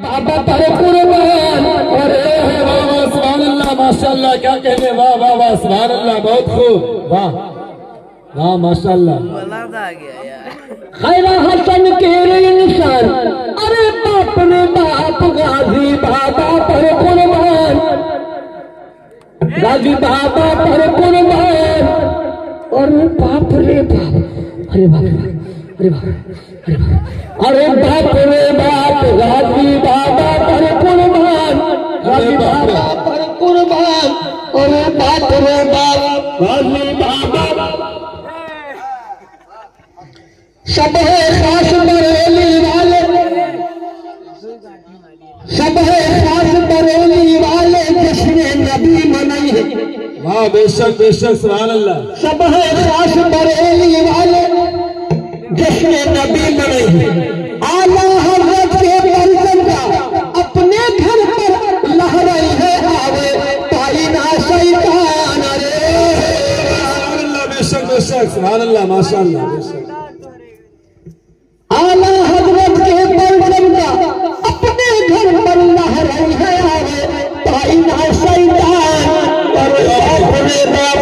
बाबा पर कुर्बान। अरे वाह वाह सुभान अल्लाह माशाअल्लाह, क्या कहने, वाह वाह वाह सुभान अल्लाह, बहुत खूब, वाह वाह माशाअल्लाह। खैरा हसन के इंसान, अरे बाप ने बाप गाजी बाबा पर कुर्बान, गाजी बाबा पर कुर्बान। अरे बाप रे बाप, अरे बाप, अरे बाप, अरे बाप, अरे बाप रे बाप, गाजी बाबा पर कुर्बान, गाजी बाबा पर कुर्बान। अरे बाप रे बाप, गाजी बाबा। सब है खास बरेली वाले, सब है खास बरेली वाले, जिसने नबी मनाई है। वाह बेशक बेशक सुभान अल्लाह। सब है खास बरेली वाले, जिसने नबी मनाई है। आला हज़रत के बंदन का अपने घर पर लहराई है आवे, पाई ना शैतान। अरे सुभान अल्लाह, बेशक बेशक सुभान अल्लाह माशाअल्लाह। आला हज़रत के बंदन का अपने घर पर लहराई है आवे, पाई ना शैतान। अरे बाप रे बाप,